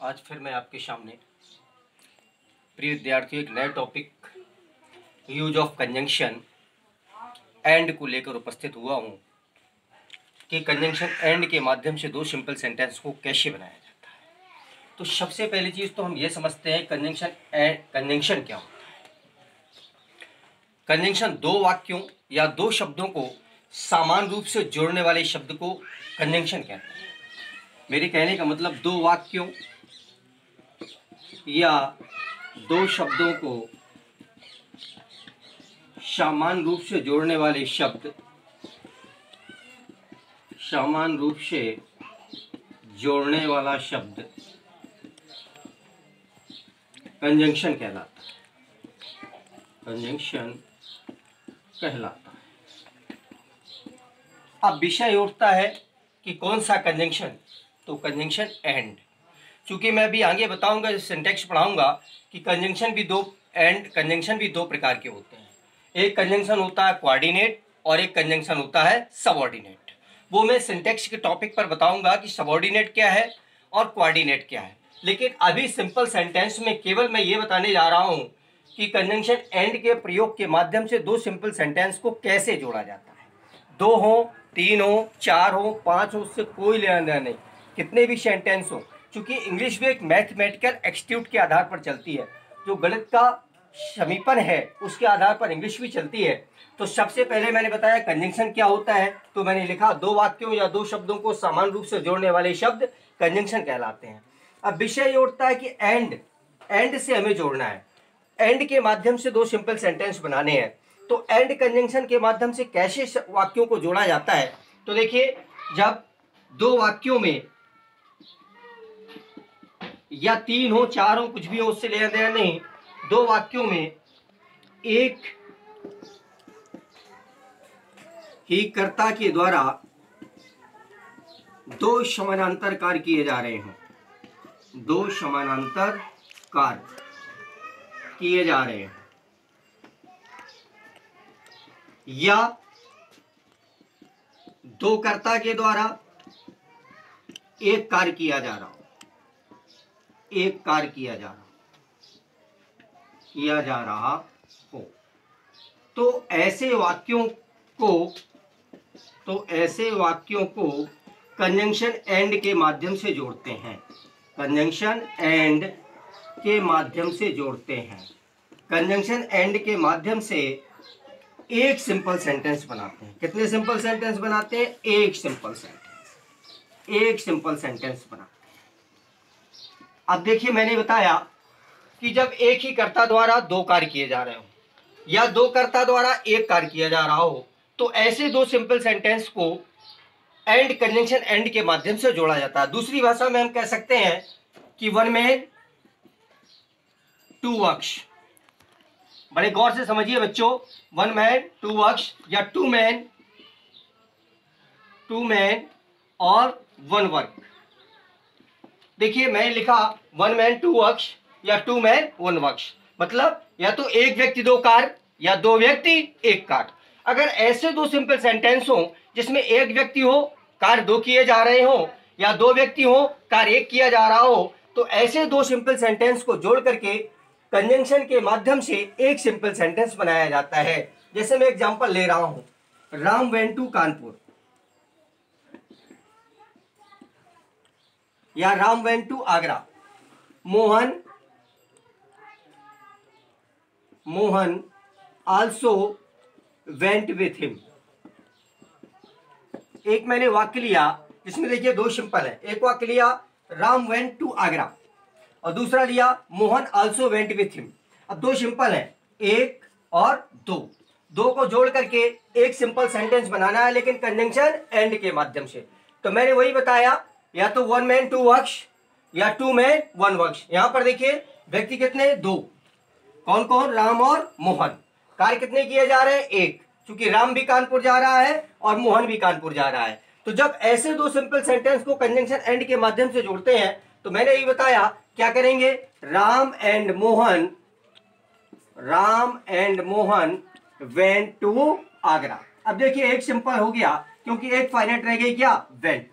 आज फिर मैं आपके सामने प्रिय विद्यार्थियों एक नए topic use of conjunction and को लेकर उपस्थित हुआ हूँ कि कंजंक्शन एंड के माध्यम से दो सिंपल सेंटेंस को कैसे बनाया जाता है। तो सबसे पहली चीज़ तो हम ये समझते हैं कंजंक्शन क्या होता है। कंजंक्शन दो वाक्यों या दो शब्दों को समान रूप से जोड़ने वाले शब्द को कंजंक्शन कहते हैं। मेरे कहने का मतलब दो वाक्यों या दो शब्दों को समान रूप से जोड़ने वाले शब्द समान रूप से जोड़ने वाला शब्द कंजंक्शन कहलाता है। कंजंक्शन कहलाता है। अब विषय उठता है कि कौन सा कंजंक्शन, तो कंजंक्शन एंड। चूंकि मैं अभी आगे बताऊंगा, सिंटैक्स पढ़ाऊंगा कि कंजंक्शन भी दो प्रकार के होते हैं। एक कंजंक्शन होता है कोऑर्डिनेट और एक कंजंक्शन होता है सबऑर्डिनेट। वो मैं सिंटैक्स के टॉपिक पर बताऊंगा कि सबऑर्डिनेट क्या है और कोऑर्डिनेट क्या है। लेकिन अभी सिंपल सेंटेंस में केवल मैं ये बताने जा रहा हूं कि कंजंक्शन एंड के प्रयोग के माध्यम से दो सिंपल सेंटेंस को कैसे जोड़ा जाता है। दो हो, तीन हो, चार हो, पांच हो, उससे कोई लेना देना नहीं, कितने भी सेंटेंस हो। चूंकि इंग्लिश भी एक मैथमेटिकल एक्सट्यूट के आधार पर चलती है, जो गणित का समीपन है उसके आधार पर इंग्लिश भी चलती है। तो सबसे पहले मैंने बताया कंजंक्शन क्या होता है, तो मैंने लिखा दो वाक्यों या दो शब्दों को समान रूप से जोड़ने वाले शब्द कंजंक्शन कहलाते हैं। अब विषय ये उठता है कि एंड से हमें जोड़ना है, एंड के माध्यम से दो सिंपल सेंटेंस बनाने हैं। तो एंड कंजंक्शन के माध्यम से कैसे वाक्यों को जोड़ा जाता है, तो देखिए, जब दो वाक्यों में या तीन हो, चार हो, कुछ भी हो, उससे लेना देना नहीं, दो वाक्यों में एक ही कर्ता के द्वारा दो समानांतर कार्य किए जा रहे हैं, दो समानांतर कार्य किए जा रहे हैं, या दो कर्ता के द्वारा एक कार्य किया जा रहा हो, एक कार्य किया जा रहा हो, तो ऐसे वाक्यों को कंजंक्शन एंड के माध्यम से जोड़ते हैं। कंजंक्शन एंड के माध्यम से जोड़ते हैं। कंजंक्शन एंड के माध्यम से एक सिंपल सेंटेंस बनाते हैं। कितने सिंपल सेंटेंस बनाते हैं? एक सिंपल सेंटेंस बनाते हैं। अब देखिए, मैंने बताया कि जब एक ही कर्ता द्वारा दो कार्य किए जा रहे हो या दो कर्ता द्वारा एक कार्य किया जा रहा हो, तो ऐसे दो सिंपल सेंटेंस को एंड कंजंक्शन एंड के माध्यम से जोड़ा जाता है। दूसरी भाषा में हम कह सकते हैं कि वन मैन टू वर्क्स। बड़े गौर से समझिए बच्चों, वन मैन टू वर्क्स या टू मैन और वन वर्क। देखिए, मैंने लिखा वन मैन टू वर्क्स या टू मैन वन वर्क्स, मतलब या तो एक व्यक्ति दो कार्य या दो व्यक्ति एक कार्य। अगर ऐसे दो सिंपल सेंटेंस हो जिसमें एक व्यक्ति हो, कार्य दो किए जा रहे हो, या दो व्यक्ति हो, कार्य एक किया जा रहा हो, तो ऐसे दो सिंपल सेंटेंस को जोड़ करके कंजंक्शन के माध्यम से एक सिंपल सेंटेंस बनाया जाता है। जैसे मैं एग्जांपल ले रहा हूं, राम वेंट टू कानपुर या Ram went to Agra. Mohan also went with him. एक मैंने वाक्य लिया जिसमें देखिए दो सिंपल है। एक वाक्य लिया राम वेंट टू आगरा और दूसरा लिया Mohan also went with him. अब दो सिंपल है, एक और दो को जोड़ करके एक सिंपल सेंटेंस बनाना है, लेकिन कंजंक्शन एंड के माध्यम से। तो मैंने वही बताया, या तो वन मैन टू वर्क्स या टू मैन वन वर्क्स। यहां पर देखिए व्यक्ति कितने? दो। कौन कौन? राम और मोहन। कार्य कितने किए जा रहे हैं? एक, क्योंकि राम भी कानपुर जा रहा है और मोहन भी कानपुर जा रहा है। तो जब ऐसे दो सिंपल सेंटेंस को कंजंक्शन एंड के माध्यम से जोड़ते हैं, तो मैंने ये बताया क्या करेंगे, Ram and Mohan went to Agra. अब देखिए एक सिंपल हो गया, क्योंकि एक फाइनाइट रह गई क्या? वेंट।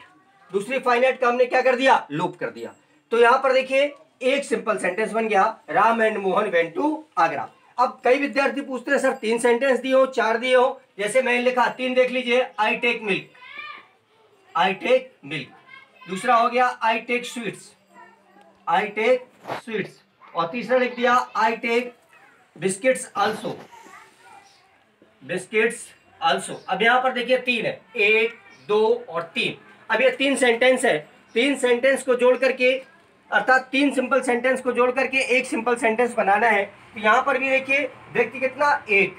दूसरी फाइनाइट का हमने क्या कर दिया? लूप कर दिया। तो यहाँ पर देखिए एक सिंपल सेंटेंस बन गया, Ram and Mohan went to Agra. अब कई विद्यार्थी पूछते हैं सर 3 सेंटेंस दिए हो, 4 दिए हो, जैसे मैंने लिखा 3 देख लीजिए, I take milk, I take milk. दूसरा हो गया I take sweets, I take sweets. और तीसरा लिख दिया I take biscuits also, biscuits also. अब यहां पर देखिए 3 है, 1 2 और 3। अब ये 3 सेंटेंस है, 3 सेंटेंस को जोड़ करके अर्थात 3 सिंपल सेंटेंस को जोड़ करके एक सिंपल सेंटेंस बनाना है। तो यहाँ पर भी देखिए व्यक्ति कितना, 1,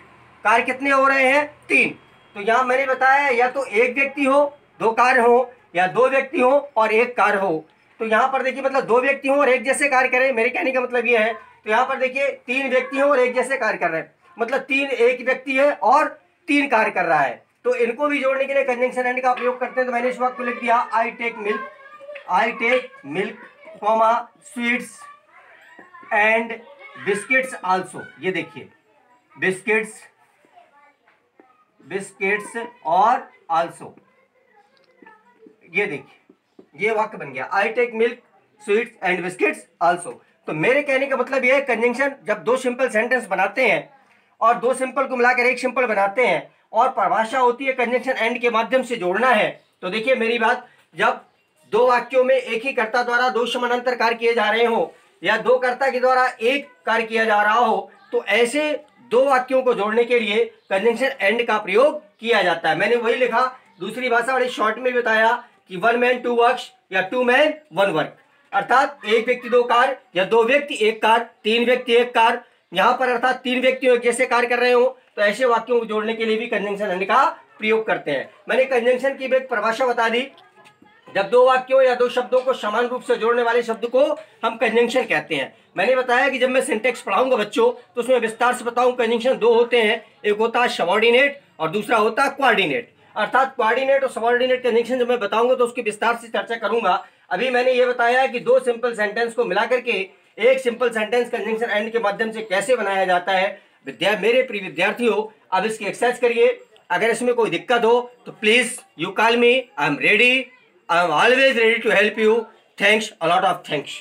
कार्य कितने हो रहे हैं, 3। तो यहाँ मैंने बताया या तो एक व्यक्ति हो 2 कार्य हो, या 2 व्यक्ति हो और 1 कार्य हो। तो यहाँ पर देखिए मतलब 2 व्यक्ति हो और एक जैसे कार्य करें, मेरे कहने का मतलब ये है। तो यहाँ पर देखिए 3 व्यक्ति हो और एक जैसे कार्य कर रहे हैं, मतलब 3 एक व्यक्ति है और 3 कार्य कर रहा है। तो इनको भी जोड़ने के लिए कंजंक्शन एंड का उपयोग करते हैं। तो मैंने इस वाक्य को लिख दिया I take milk, I take milk comma sweets and biscuits also. ये देखिए बिस्किट्स, बिस्किट्स और आल्सो, ये देखिए ये वाक्य बन गया, I take milk sweets and biscuits also. तो मेरे कहने का मतलब ये है कंजंक्शन जब 2 सिंपल सेंटेंस बनाते हैं और 2 सिंपल को मिलाकर एक सिंपल बनाते हैं और परिभाषा होती है कंजंक्शन एंड के माध्यम से जोड़ना है। तो देखिए मेरी बात, जब 2 वाक्यों में एक ही कर्ता द्वारा 2 समानांतर कार्य किए जा रहे हो या 2 कर्ता के द्वारा एक कार्य किया जा रहा हो, तो ऐसे 2 वाक्यों को जोड़ने के लिए कंजंक्शन एंड का प्रयोग किया जाता है। मैंने वही लिखा, दूसरी भाषा बड़ी शॉर्ट में बताया कि 1 मैन 2 वर्क्स या 2 मैन 1 वर्क, अर्थात एक व्यक्ति 2 कार्य या 2 व्यक्ति 1 कार्य, 3 व्यक्ति 1 कार्य। यहाँ पर अर्थात 3 व्यक्ति एक जैसे कार्य कर रहे हो, तो ऐसे वाक्यों को जोड़ने के लिए भी कंजंक्शन एंड का प्रयोग करते हैं। मैंने कंजंक्शन की एक परिभाषा बता दी, जब 2 वाक्यों या 2 शब्दों को समान रूप से जोड़ने वाले शब्द को हम कंजंक्शन कहते हैं। मैंने बताया कि जब मैं सिंटेक्स पढ़ाऊंगा बच्चों तो उसमें विस्तार से बताऊं। कंजंक्शन 2 होते हैं, एक होता है सबऑर्डिनेट और दूसरा होता है कोऑर्डिनेट। अर्थात कोऑर्डिनेट और सबऑर्डिनेट कंजंक्शन जब मैं बताऊंगा तो उसकी विस्तार से चर्चा करूंगा। अभी मैंने ये बताया कि 2 सिंपल सेंटेंस को मिला करके एक सिंपल सेंटेंस कंजंक्शन एंड के माध्यम से कैसे बनाया जाता है। मेरे प्रिय विद्यार्थियों, अब इसकी एक्सरसाइज करिए। अगर इसमें कोई दिक्कत हो तो please you call me, I am ready, I am always ready to help you. Thanks, a lot of thanks.